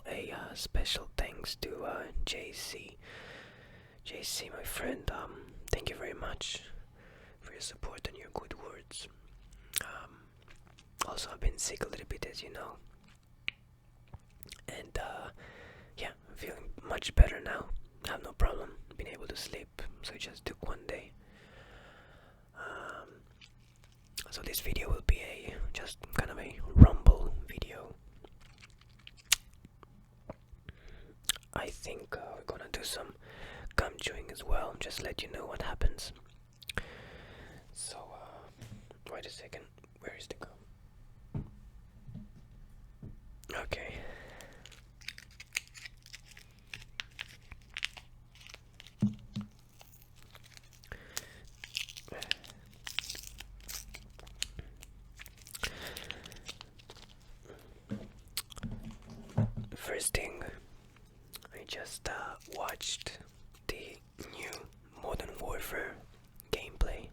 a special thanks to JC. JC, my friend, thank you very much for your support and your good words. Also, I've been sick a little bit, as you know, and yeah, I'm feeling much better now. I have no problem being able to sleep, so it just took one day. So this video will be a just kind of a rumble video. I think we're gonna do some gum chewing as well, just let you know what happens. So, wait a second, where is the gum? Okay. First thing, I just watched the new Modern Warfare gameplay.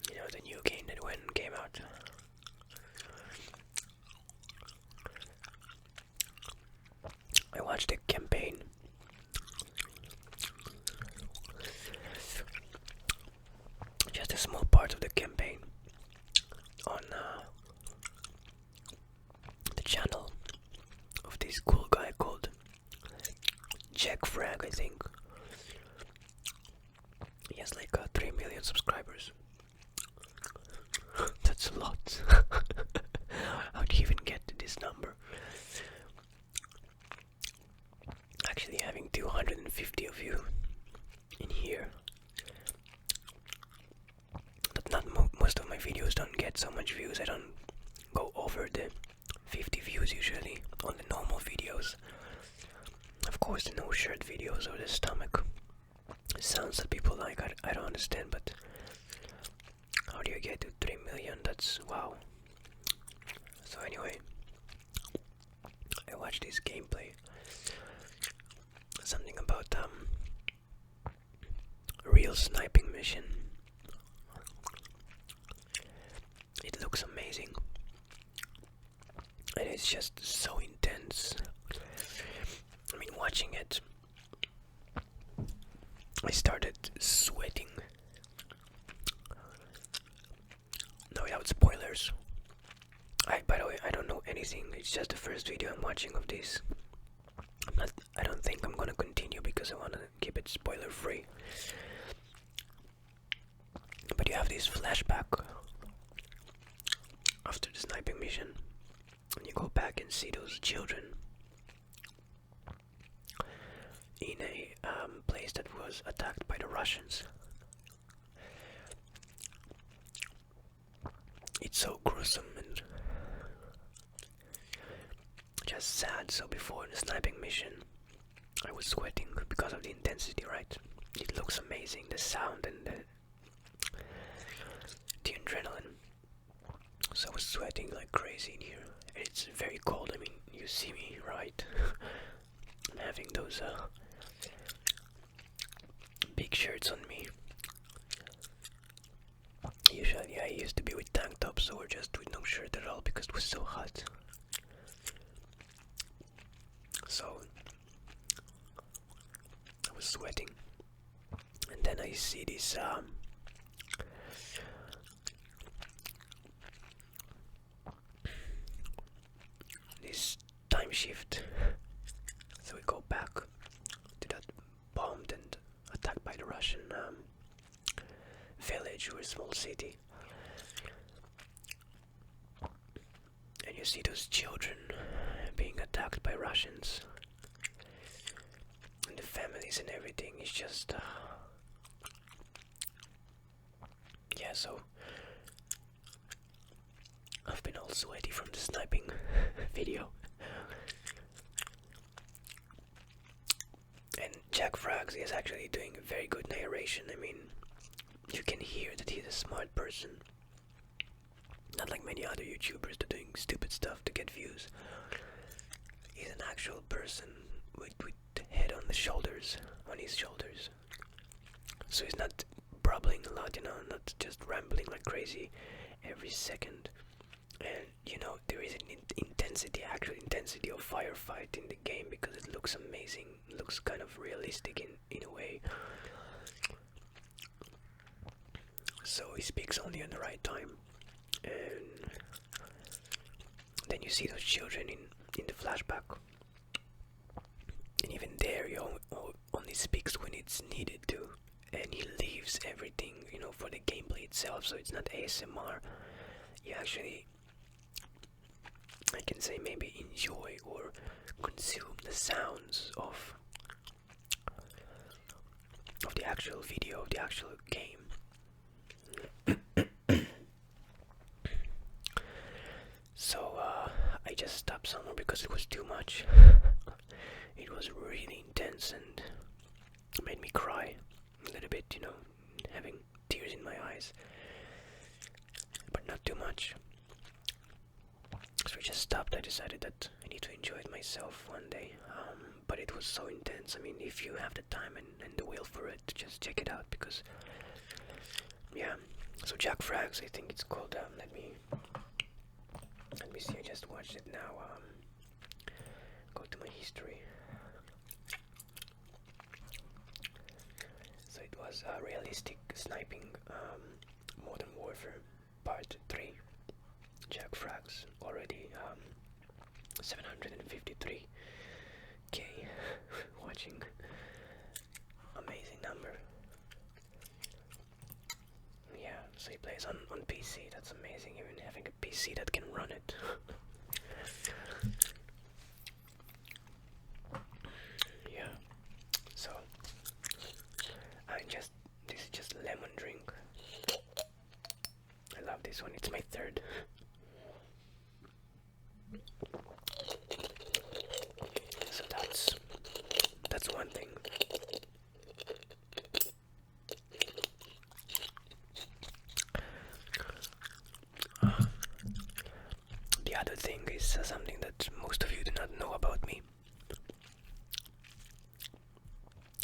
You know, the new game that came out. I watched the campaign. Just a small part of the campaign on the channel of this cool guy called Jack Frag, I think. He has like 3 million subscribers. That's a lot. How'd he even get to this number? Actually, having 250 of you in here. But most of my videos don't get so much views. I don't go over the 50 views usually on the normal videos. Of course, the no shirt videos or the stomach sounds that people like. I don't understand, but how do you get to 3 million? That's wow. So anyway, I watched this gameplay. Something about real sniping mission. It looks amazing. And it's just so intense. I mean, watching it, I started sweating. No, without spoilers. By the way, I don't know anything. It's just the first video I'm watching of this. I don't think I'm gonna continue because I wanna keep it spoiler free. But you have this flashback after the sniping mission, and you go back and see those children in a place that was attacked by the Russians. It's so gruesome and just sad. So before the sniping mission, I was sweating because of the intensity, right? It looks amazing, the sound and the adrenaline. So I was sweating like crazy in here. It's very cold. I mean, you see me, right? I'm having those big shirts on me. Usually I used to be with tank tops or just with no shirt at all because it was so hot. So I was sweating, and then I see this this time shift. So we go back to that bombed and attacked by the Russian village or small city, and you see those children being attacked by Russians, and the families and everything is just yeah. So I've been all sweaty from the sniping video. And Jack Frags is actually doing a very good narration. I mean, you can hear that he's a smart person. Not like many other YouTubers that are doing stupid stuff to get views. He's an actual person with the head on the shoulders, on his shoulders. So he's not brabbling a lot, you know, not just rambling like crazy every second. And you know, there is an intensity, actual intensity of firefight in the game because it looks amazing. It looks kind of realistic in a way. So he speaks only at the right time, and then you see those children in the flashback, and even there he only speaks when it's needed to, and he leaves everything, you know, for the gameplay itself. So it's not ASMR. You actually, I can say, maybe enjoy or consume the sounds of the actual video, of the actual game. So I just stopped somewhere because it was too much. It was really intense and made me cry a little bit, you know, having tears in my eyes, but not too much. So I just stopped. I decided that I need to enjoy it myself one day. But it was so intense. I mean, if you have the time and the will for it, just check it out because, yeah. So Jack Frags, I think it's called. Let me see. I just watched it now. Go to my history. So it was realistic sniping, Modern Warfare Part 3. Jack Frags already 753k watching. Amazing number. Yeah, so he plays on PC. That's amazing, even having a PC that can run it. Yeah. So this is just lemon drink. I love this one. It's my third. So that's one thing. The other thing is something that most of you do not know about me.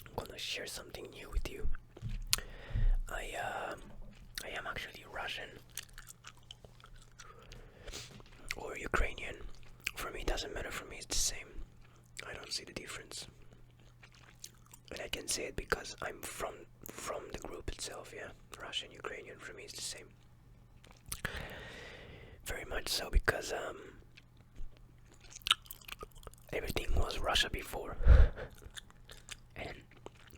I'm gonna share something new with you. I am actually Russian or Ukrainian. For me, it doesn't matter. For me, it's the same. I don't see the difference, and I can say it because I'm from the group itself. Yeah, Russian, Ukrainian. For me, it's the same. Very much so because everything was Russia before, and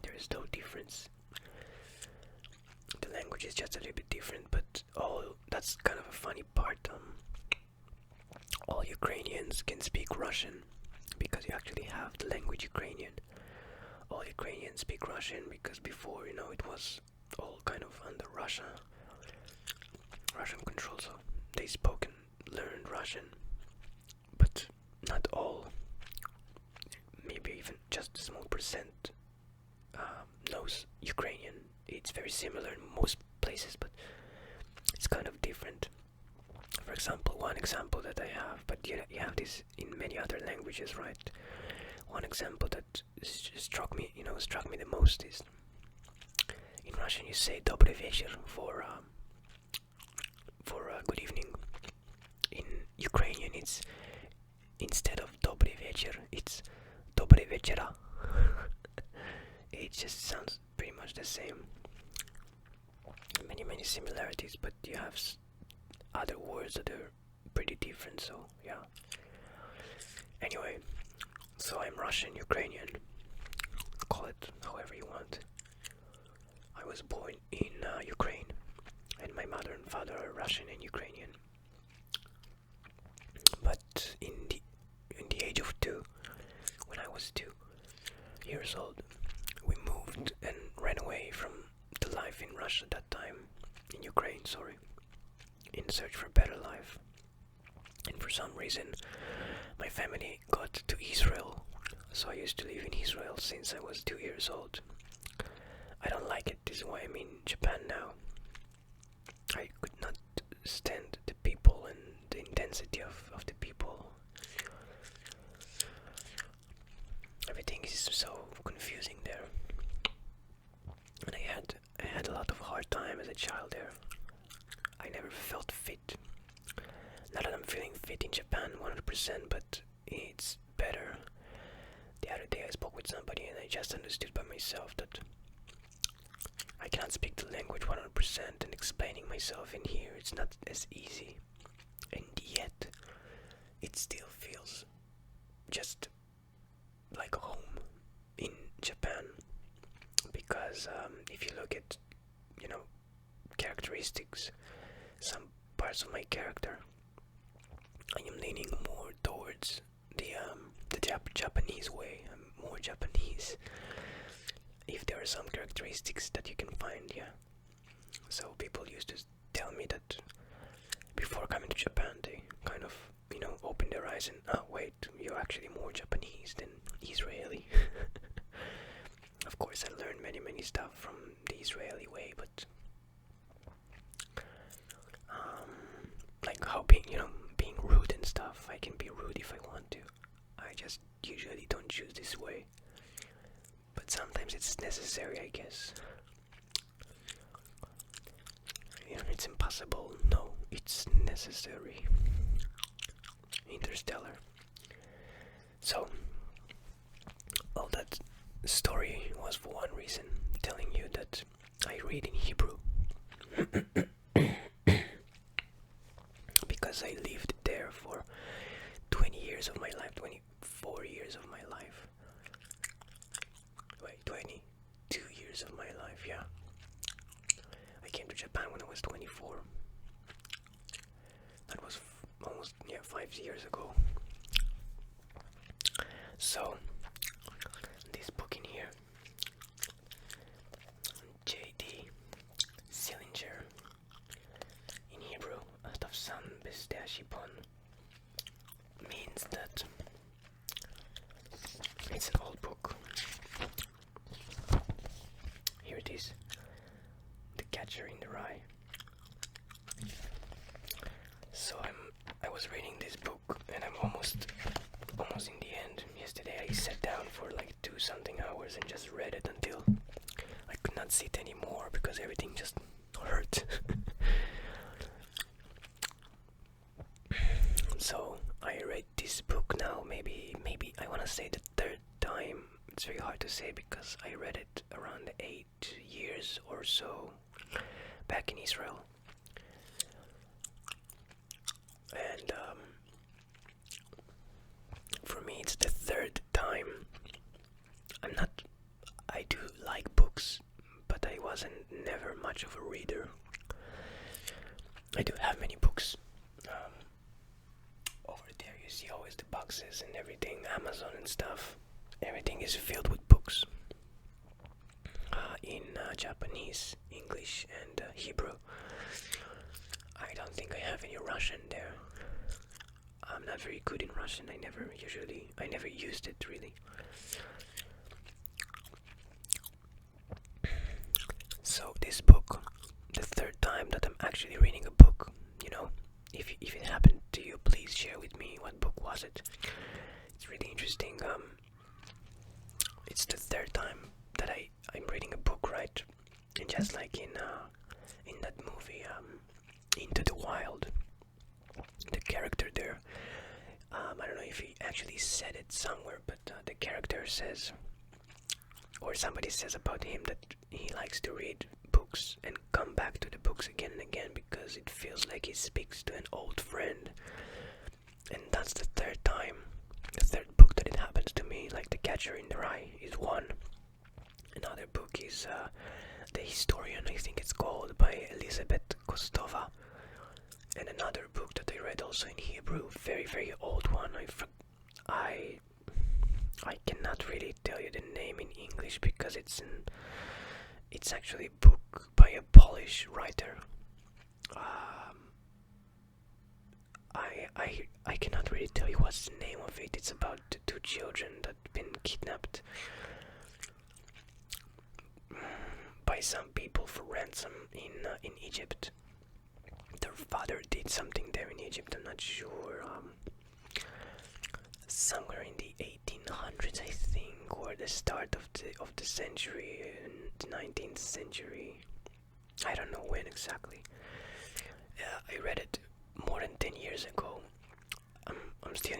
there is no difference. The language is just a little bit different, but that's kind of a funny part. All Ukrainians can speak Russian because you actually have the language Ukrainian. All Ukrainians speak Russian because before, you know, it was all kind of under Russian control, so they spoke and learned Russian, but not all. Maybe even just a small percent knows Ukrainian. It's very similar in most places, but it's kind of different. For example, one example that I have, but you have this in many other languages, right? One example that struck me the most is in Russian you say "Добрый вечер" for good evening. In Ukrainian, it's instead of "Добрый вечер," it's "Добрый вечера." It just sounds pretty much the same. Many similarities, but you have other words that are pretty different. So yeah. Anyway, so I'm Russian, Ukrainian. Call it however you want. I was born in Ukraine, and my mother and father are Russian and Ukrainian. But in the age of 2, when I was 2 years old, we moved and ran away from the life in Russia that time, in Ukraine, sorry, in search for a better life. And for some reason, my family got to Israel, so I used to live in Israel since I was 2 years old. I don't like it. This is why I'm in Japan now. I could not stand the people and the intensity of the people. Everything is so confusing there, and I had a lot of hard time as a child there. I never felt fit. Not that I'm feeling fit in Japan 100%, but it's better. The other day I spoke with somebody and I just understood by myself that I cannot speak the language 100%, and explaining myself in here it's not as easy. And yet, it still feels just like home in Japan. Because if you look at, characteristics, some parts of my character, I am leaning more towards the Japanese way. I'm more Japanese. If there are some characteristics that you can find, yeah. So people used to tell me that before coming to Japan, they kind of, open their eyes and, oh wait, you're actually more Japanese than Israeli. Of course, I learned many stuff from the Israeli way, but like how being rude and stuff. I can be rude if I want to. I just usually don't choose this way. But sometimes it's necessary, I guess. It's impossible. No, it's necessary. Interstellar. So, all that story was for one reason, telling you that I read in Hebrew. Because I lived there for 20 years of my life, 24 years of my life. Wait, 22 years of my life, yeah. I came to Japan when I was 24. That was almost 5 years ago. So this book in here, J.D. Sillinger, in Hebrew, Atavsan Bestashipon, means that it's an old book. Here it is, The Catcher in the Rye. So I was reading this book and I'm almost in the end. Yesterday I sat down for like 2-something hours and just read it until I could not sit anymore because everything just hurt. So I read this book now maybe I want to say the third time. It's very hard to say because I read it around 8 years or so back in Israel. And for me it's the third time. I do like books, but I wasn't never much of a reader. I do have many books. Over there you see always the boxes and everything, Amazon and stuff. Everything is filled with books. In Japanese, English and Hebrew. I don't think I have any Russian there. I'm not very good in Russian. I never used it really. So this book, the third time that I'm actually reading a book, if it happened to you, please share with me what book was it. It's really interesting. It's the third time that I'm reading a book, right? And just like in that movie, Into the Wild, the character there, I don't know if he actually said it somewhere, but the character says, or somebody says about him, that he likes to read books and come back to the books again and again because it feels like he speaks to an old friend. And that's the third time, the third book that it happens to me. Like The Catcher in the Rye is one. Another book is The Historian, I think it's called, by Elizabeth Kostova. And another book that I read also in Hebrew, very old one. I cannot really tell you the name in English because it's actually a book by a Polish writer. I cannot really tell you what's the name of it. It's about the 2 children that been kidnapped by some people for ransom in Egypt. Their father did something there in Egypt. I'm not sure. Somewhere in the 1800s, I think, or the start of the century, the 19th century. I don't know when exactly. I read it more than 10 years ago. I'm still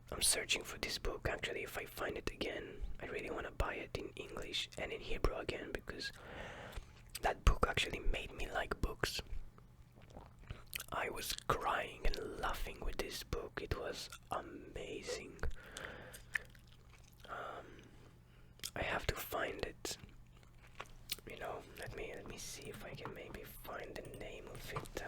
I'm searching for this book. Actually, if I find it again, I really want to buy it in English and in Hebrew again, because that book actually made me like books. I was crying and laughing with this book. It was amazing. I have to find it. Let me see if I can maybe find the name of it.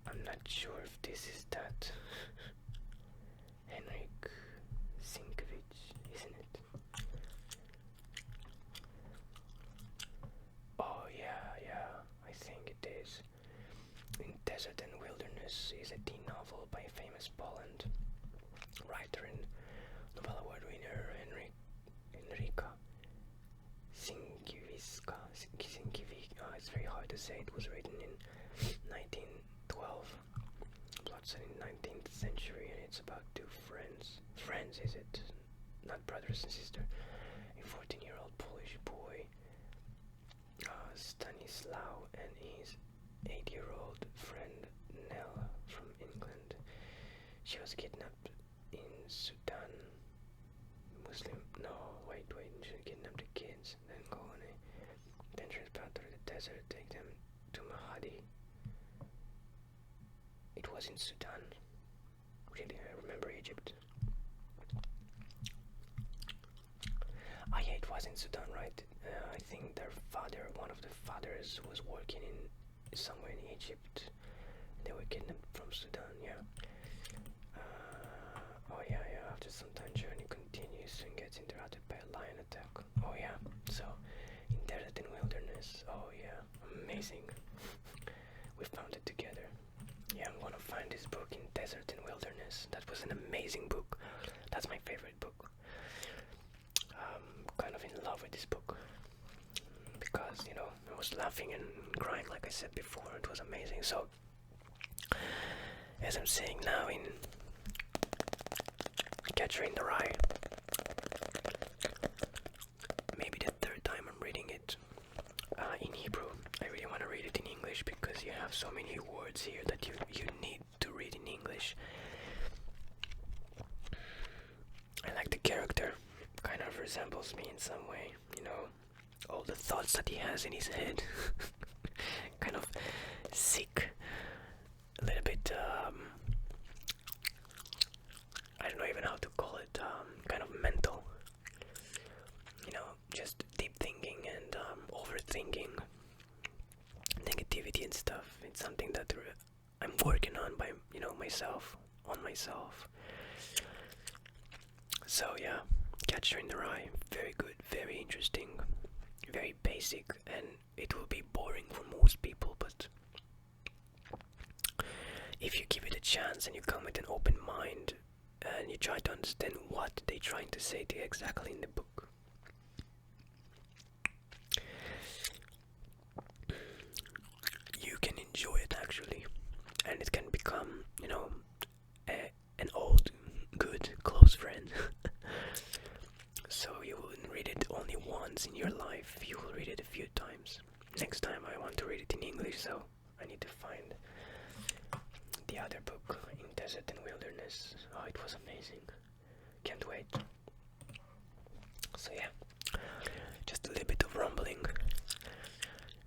I'm not sure if this is that. Henrik Sienkiewicz, isn't it? Oh yeah, I think it is. In Desert and Wilderness is a teen novel by famous Poland writer and Nobel Award winner Henryka Sienkiewicz. It's very hard to say. It was written in 1912. Plot set in 19th century, and it's about two friends. Friends, is it? Not brothers and sisters. A 14-year-old Polish boy, Stanislaw, and his 8-year-old friend Nella from England. She was kidnapped in Sudan. She kidnapped the kids, then go on a dangerous path through the desert, take them to Mahdi. It was in Sudan. Really, I remember Egypt. Yeah, it was in Sudan, right? I think one of the fathers, was working in somewhere in Egypt. They were kidnapped from Sudan, yeah. After some time, journey continues and gets interrupted by a lion attack. Oh yeah, so in Desert and Wilderness. Oh yeah, amazing. We found it together. Yeah, I'm gonna find this book in Desert and Wilderness. That was an amazing book. That's my favorite book. Kind of in love with this book because I was laughing and crying, like I said before. It was amazing. So, as I'm saying now in Catcher in the Rye, maybe the third time I'm reading it in Hebrew. I really want to read it in English because you have so many words here that you need to read in English. I like the character. Kind of resembles me in some way, all the thoughts that he has in his head. Kind of sick, a little bit, I don't know even how to call it, kind of mental, just deep thinking and overthinking, negativity and stuff. It's something that I'm working on by, on myself. So yeah, Catcher in the Rye, very good, very interesting, very basic, and it will be boring for most people, but if you give it a chance and you come with an open mind and you try to understand what they're trying to say to you exactly in the book, you can enjoy it actually, and it can become, an old, good, close friend. So you wouldn't read it only once in your life, you will read it a few times. Next time I want to read it in English, so I need to find the other book, In Desert and Wilderness. Oh, it was amazing. Can't wait. So yeah, just a little bit of rambling.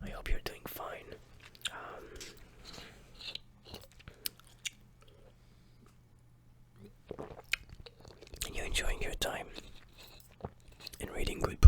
I hope you're doing fine. And you're enjoying your time and reading good